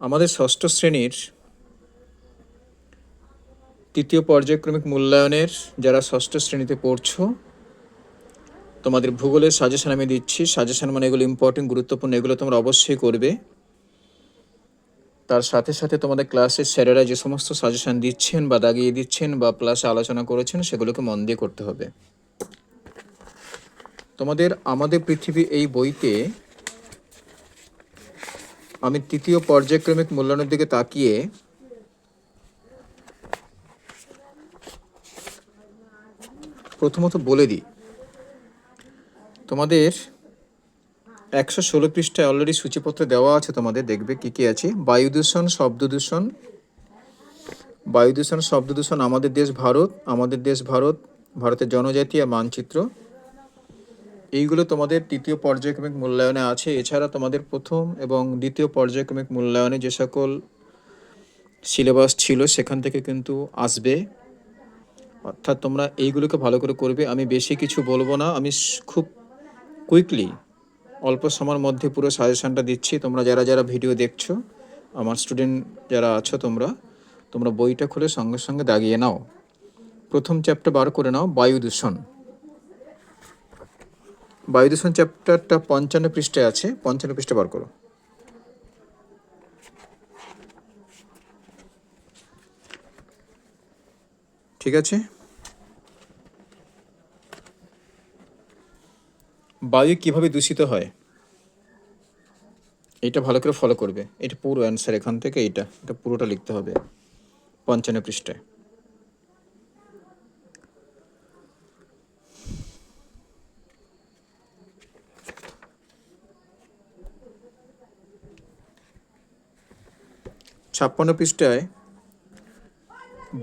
আমাদের ষষ্ঠ শ্রেণীর তৃতীয় পর্যায়ক্রমিক মূল্যায়নের যারা ষষ্ঠ শ্রেণীতে পড়ছো, তোমাদের ভূগোলের সাজেশন আমি দিচ্ছি। সাজেশন মানে এগুলো ইম্পর্টেন্ট, গুরুত্বপূর্ণ, এগুলো তোমরা অবশ্যই করবে। তার সাথে সাথে তোমাদের ক্লাসের স্যারেরা যে সমস্ত সাজেশন দিচ্ছেন বা দাগিয়ে দিচ্ছেন বা ক্লাসে আলোচনা করেছেন, সেগুলোকে মন দিয়ে করতে হবে। তোমাদের আমাদের পৃথিবী এই বইতে আমি তৃতীয় পর্যায়ক্রমিক মূল্যায়নের দিকে তাকিয়ে প্রথমত বলে দিই, তোমাদের 116 পৃষ্ঠায় অলরেডি সূচিপত্র দেওয়া আছে। তোমাদের দেখবে কি কি আছে। বায়ু দূষণ, শব্দ দূষণ, বায়ু দূষণ, শব্দ দূষণ, আমাদের দেশ ভারত, আমাদের দেশ ভারত, ভারতের জনজাতি আর মানচিত্র, এইগুলো তোমাদের তৃতীয় পর্যায়ক্রমিক মূল্যায়নে আছে। এছাড়া তোমাদের প্রথম এবং দ্বিতীয় পর্যায়ক্রমিক মূল্যায়নে যে সকল সিলেবাস ছিল সেখান থেকে কিন্তু আসবে, অর্থাৎ তোমরা এইগুলোকে ভালো করে করবে। আমি বেশি কিছু বলবো না, আমি খুব কুইকলি অল্প সময়ের মধ্যে পুরো সাজেশনটা দিচ্ছি। তোমরা যারা যারা ভিডিও দেখছো, আমার স্টুডেন্ট যারা আছো, তোমরা বইটা খুলে সঙ্গে সঙ্গে দাগিয়ে নাও। প্রথম চ্যাপ্টার বার করে নাও, বায়ু দূষণ। বায়ু দূষণ চ্যাপ্টারটা 55 পৃষ্ঠায় আছে, 55 পৃষ্ঠা বার করো। ঠিক আছে। বায়ু কিভাবে দূষিত হয়, এইটা ভালো করে ফলো করবে। এটা পুরো অ্যান্সার এখান থেকে, এটা পুরোটা লিখতে হবে 55 পৃষ্ঠায়। ছাপ্পান্ন পৃষ্ঠায়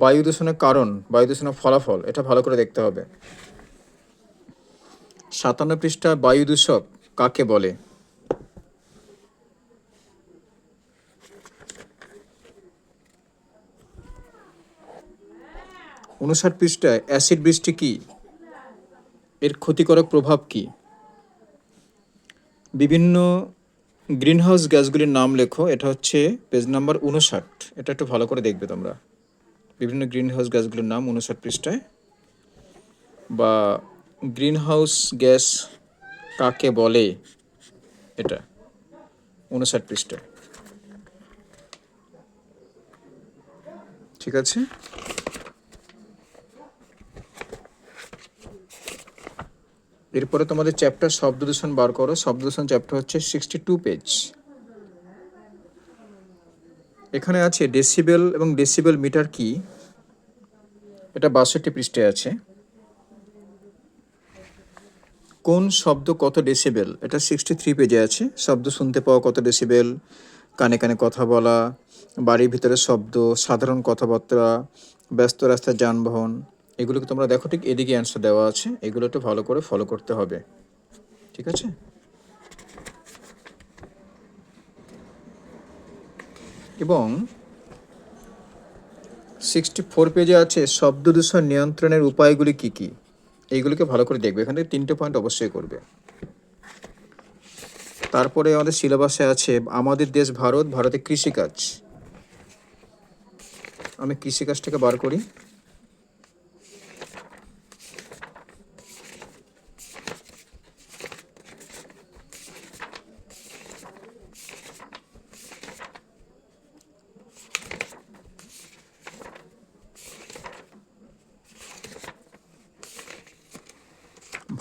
বায়ু দূষণের কারণ, বায়ু দূষণের ফলাফল, এটা ভালো করে দেখতে হবে। 57 পৃষ্ঠায় বায়ু দূষক কাকে বলে। 59 পৃষ্ঠায় অ্যাসিড বৃষ্টি কি, এর ক্ষতিকারক প্রভাব কি। বিভিন্ন গ্রিনহাউস গ্যাসগুলির নাম লেখো, এটা হচ্ছে পেজ নাম্বার 59। এটা একটু ভালো করে দেখবে তোমরা। বিভিন্ন গ্রিনহাউস গ্যাসগুলির নাম 59 পৃষ্ঠায়, বা গ্রিনহাউস গ্যাস কাকে বলে, এটা 59 পৃষ্ঠায়। ঠিক আছে। এরপরে তোমাদের চ্যাপ্টার শব্দ দূষণ বার করো। শব্দ দূষণ চ্যাপ্টার হচ্ছে 62 পেজ। এখানে আছে ডেসিবেল এবং ডেসিবেল মিটার কি, এটা 62 পৃষ্ঠায় আছে। কোন শব্দ কত ডেসিবেল, এটা 63 পেজে আছে। শব্দ শুনতে পাওয়া কত ডেসিবেল, কানে কানে কথা বলা, বাড়ির ভিতরে শব্দ, সাধারণ কথাবার্তা, ব্যস্ত রাস্তার যানবাহন, এগুলোকে তোমরা দেখো, ঠিক এদিকে অ্যান্সার দেওয়া আছে। এগুলো একটু ভালো করে ফলো করতে হবে। ঠিক আছে। এবং 64 পেজে আছে শব্দ দূষণ নিয়ন্ত্রণের উপায়গুলি কি কি, এইগুলোকে ভালো করে দেখবে। এখানে 3টে পয়েন্ট অবশ্যই করবে। তারপরে আমাদের সিলেবাসে আছে আমাদের দেশ ভারত, ভারতে কৃষিকাজ। আমি কৃষিকাজটাকে বার করি।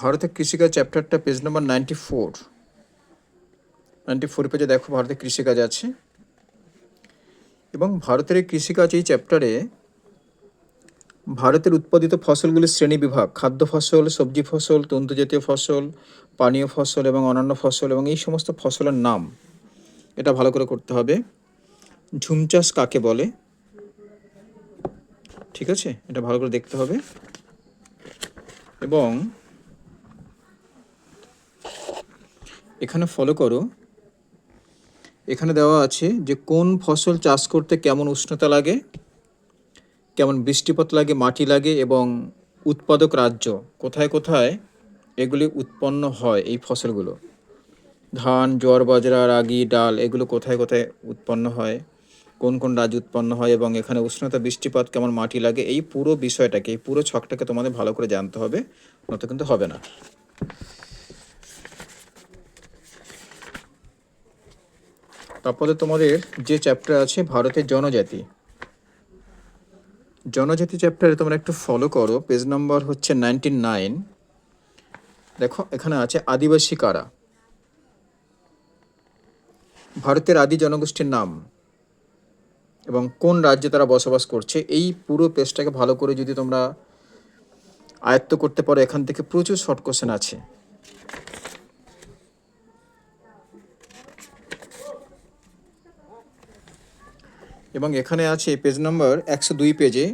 ভারতের কৃষিকাজ চ্যাপ্টারটা পেজ নাম্বার 94 পেজে দেখো, ভারতের কৃষিকাজ আছে। এবং ভারতের এই কৃষিকাজ এই চ্যাপ্টারে ভারতের উৎপাদিত ফসলগুলির শ্রেণী বিভাগ, খাদ্য ফসল, সবজি ফসল, তন্তুজাতীয় ফসল, পানীয় ফসল এবং অন্যান্য ফসল, এবং এই সমস্ত ফসলের নাম, এটা ভালো করে করতে হবে। ঝুম চাষ কাকে বলে, ঠিক আছে, এটা ভালো করে দেখতে হবে। এবং এখানে ফলো করো, এখানে দেওয়া আছে যে কোন ফসল চাষ করতে কেমন উষ্ণতা লাগে, কেমন বৃষ্টিপাত লাগে, মাটি লাগে, এবং উৎপাদক রাজ্য কোথায় কোথায় এগুলি উৎপন্ন হয়, এই ফসলগুলো। ধান, জোয়ার, বাজরা, রাগি, ডাল এগুলো কোথায় কোথায় উৎপন্ন হয়, কোন কোন রাজ্যে উৎপন্ন হয় এবং এখানে উষ্ণতা, বৃষ্টিপাত, কেমন মাটি লাগে, এই পুরো বিষয়টাকে, এই পুরো ছকটাকে তোমাদের ভালো করে জানতে হবে, নয়তো কিন্তু হবে না। তারপরে তোমাদের যে চ্যাপ্টার আছে ভারতের জনজাতি, জনজাতি চ্যাপ্টারে তোমরা একটু ফলো করো, পেজ নাম্বার হচ্ছে 99। দেখো এখানে আছে আদিবাসী কারা, ভারতের আদি জনগোষ্ঠীর নাম এবং কোন রাজ্যে তারা বসবাস করছে। এই পুরো পেজটাকে ভালো করে যদি তোমরা আয়ত্ত করতে পারো, এখান থেকে প্রচুর শর্ট কোশ্চেন আছে। এবং এখানে আছে পেজ নাম্বার 102 পেজে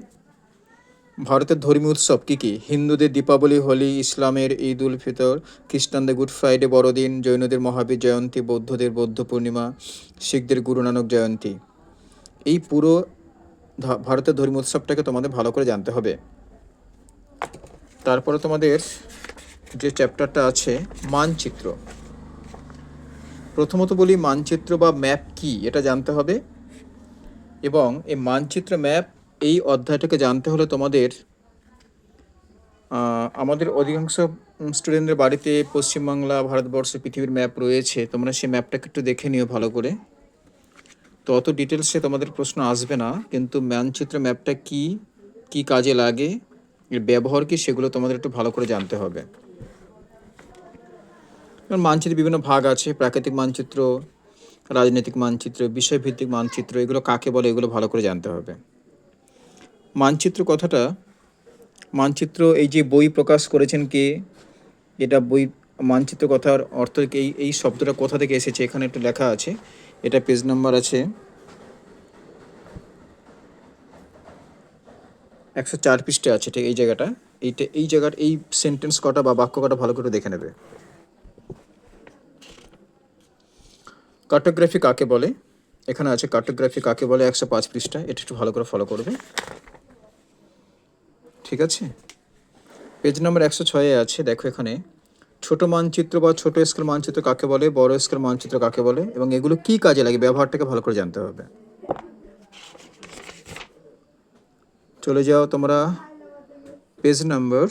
ভারতের ধর্মীয় উৎসব কী কী। হিন্দুদের দীপাবলি, হোলি, ইসলামের ঈদ উল ফিতর, খ্রিস্টানদের গুড ফ্রাইডে বড়দিন, জৈনদের মহাবীর জয়ন্তী, বৌদ্ধদের বৌদ্ধ পূর্ণিমা, শিখদের গুরু নানক জয়ন্তী। এই পুরো ভারতের ধর্মীয় উৎসবটাকে তোমাদের ভালো করে জানতে হবে। তারপরে তোমাদের যে চ্যাপ্টারটা আছে মানচিত্র, প্রথমত বলি মানচিত্র বা ম্যাপ কি এটা জানতে হবে। এবং এই মানচিত্র ম্যাপ এই অধ্যায়টাকে জানতে হলে তোমাদের আমাদের অধিকাংশ স্টুডেন্টদের বাড়িতে পশ্চিমবাংলা, ভারতবর্ষ, পৃথিবীর ম্যাপ রয়েছে, তোমরা সেই ম্যাপটাকে একটু দেখে নিও ভালো করে। তো অত ডিটেলসে তোমাদের প্রশ্ন আসবে না, কিন্তু মানচিত্র ম্যাপটা কি, কি কাজে লাগে, এর ব্যবহার কি, সেগুলো তোমাদের একটু ভালো করে জানতে হবে। মানচিত্রের বিভিন্ন ভাগ আছে, প্রাকৃতিক মানচিত্র, রাজনৈতিক মানচিত্র, বিষয়ভিত্তিক মানচিত্র, এগুলো কাকে বলে এগুলো ভালো করে জানতে হবে। মানচিত্র কথাটা, মানচিত্র এই যে বই প্রকাশ করেছেন কে, এটা বই, মানচিত্র কথার অর্থ এই এই শব্দটা কোথা থেকে এসেছে এখানে একটু লেখা আছে। এটা পেজ নাম্বার আছে 104 পৃষ্ঠে আছে, ঠিক এই জায়গাটা। এই জায়গার এই সেন্টেন্স কটা বা বাক্য কটা ভালো করে দেখে নেবে। কার্টোগ্রাফি কাকে বলে, এখানে আছে কার্টোগ্রাফি কাকে বলে, 105 পৃষ্ঠা, এটা একটু ভালো করে ফলো করবে, ঠিক আছে। পেজ নাম্বার 106 আছে, দেখো এখানে ছোট মানচিত্র বা ছোট স্কেল মানচিত্র কাকে বলে, বড় স্কেল মানচিত্র কাকে বলে এবং এগুলো কি কাজে লাগে, ব্যবহারটাকে ভালো করে জানতে হবে। চলে যাও তোমরা পেজ নাম্বার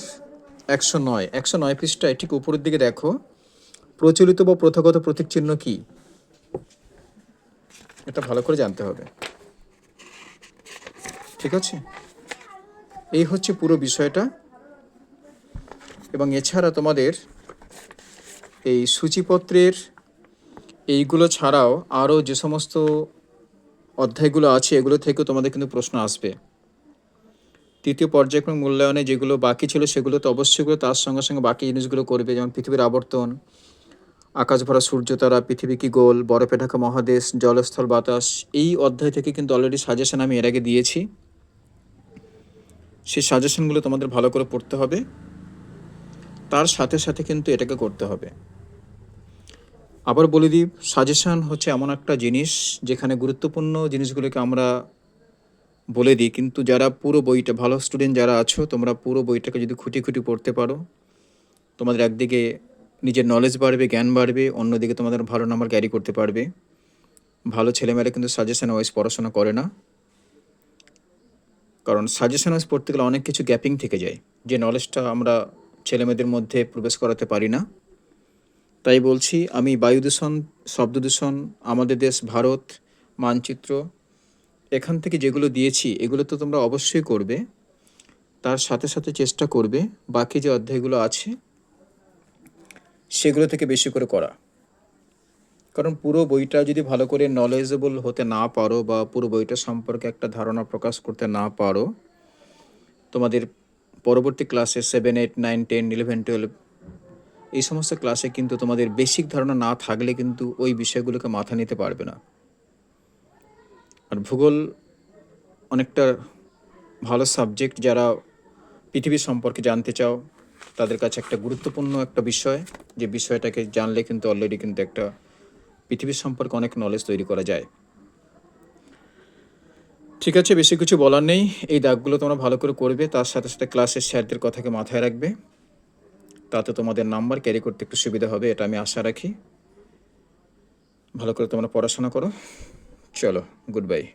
109, 109 পৃষ্ঠায় ঠিক উপরের দিকে দেখো, প্রচলিত বা প্রথাগত প্রতীক চিহ্ন কি, এটা ভালো করে জানতে হবে, ঠিক আছে। এই হচ্ছে পুরো বিষয়টা। এবং এছাড়া তোমাদের এই সূচিপত্রের এইগুলো ছাড়াও আরও যে সমস্ত অধ্যায়গুলো আছে এগুলো থেকেও তোমাদের কিন্তু প্রশ্ন আসবে। তৃতীয় পর্যায়ক্রম মূল্যায়নে যেগুলো বাকি ছিল সেগুলো তো অবশ্যই করে, তার সঙ্গে সঙ্গে বাকি জিনিসগুলো করবে, যেমন পৃথিবীর আবর্তন, আকাশ ভরা সূর্য তারা, পৃথিবী কি গোল, বরফে ঢাকা মহাদেশ, জলস্থল বাতাস। এই অধ্যায় থেকে কিন্তু অলরেডি সাজেশন আমি এর আগে দিয়েছি, সেই সাজেশনগুলো তোমাদের ভালো করে পড়তে হবে, তার সাথে সাথে কিন্তু এটাকে করতে হবে। আবার বলে দিই, সাজেশন হচ্ছে এমন একটা জিনিস যেখানে গুরুত্বপূর্ণ জিনিসগুলোকে আমরা বলে দিই, কিন্তু যারা পুরো বইটা, ভালো স্টুডেন্ট যারা আছো তোমরা পুরো বইটাকে যদি খুঁটি খুঁটি পড়তে পারো, তোমাদের একদিকে নিজের নলেজ বাড়বে, জ্ঞান বাড়বে, অন্যদিকে তোমাদের ভালো নাম্বার ক্যারি করতে পারবে। ভালো ছেলেমেয়েরা কিন্তু সাজেশন ওয়াইজ পড়াশোনা করে না, কারণ সাজেশন ওয়াইজ পড়তে গেলে অনেক কিছু গ্যাপিং থেকে যায়, যে নলেজটা আমরা ছেলেমেয়েদের মধ্যে প্রবেশ করাতে পারি না। তাই বলছি, আমি বায়ু দূষণ, শব্দ দূষণ, আমাদের দেশ ভারত, মানচিত্র, এখান থেকে যেগুলো দিয়েছি এগুলো তো তোমরা অবশ্যই করবে, তার সাথে সাথে চেষ্টা করবে বাকি যে অধ্যায়গুলো আছে সেগুলো থেকে বেশি করে করা। কারণ পুরো বইটা যদি ভালো করে নলেজেবল হতে না পারো বা পুরো বইটা সম্পর্কে একটা ধারণা প্রকাশ করতে না পারো, তোমাদের পরবর্তী ক্লাসে 7, 8, 9, 10, 11, 12 এই সমস্ত ক্লাসে কিন্তু তোমাদের বেসিক ধারণা না থাকলে কিন্তু ওই বিষয়গুলোকে মাথা নিতে পারবে না। আর ভূগোল অনেকটা ভালো সাবজেক্ট, যারা পৃথিবী সম্পর্কে জানতে চাও তাদের কাছে একটা গুরুত্বপূর্ণ একটা বিষয়, যে বিষয়টাকে জানলে কিন্তু অলরেডি কিন্তু একটা পৃথিবীর সম্পর্কে অনেক নলেজ তৈরি করা যায়। ঠিক আছে, বেশি কিছু বলার নেই, এই দাগগুলো তোমরা ভালো করে করবে, তার সাথে সাথে ক্লাসের স্যারদের কথাকে মাথায় রাখবে, তাতে তোমাদের নাম্বার ক্যারি করতে একটু সুবিধা হবে, এটা আমি আশা রাখি। ভালো করে তোমরা পড়াশোনা করো। চলো, গুড বাই।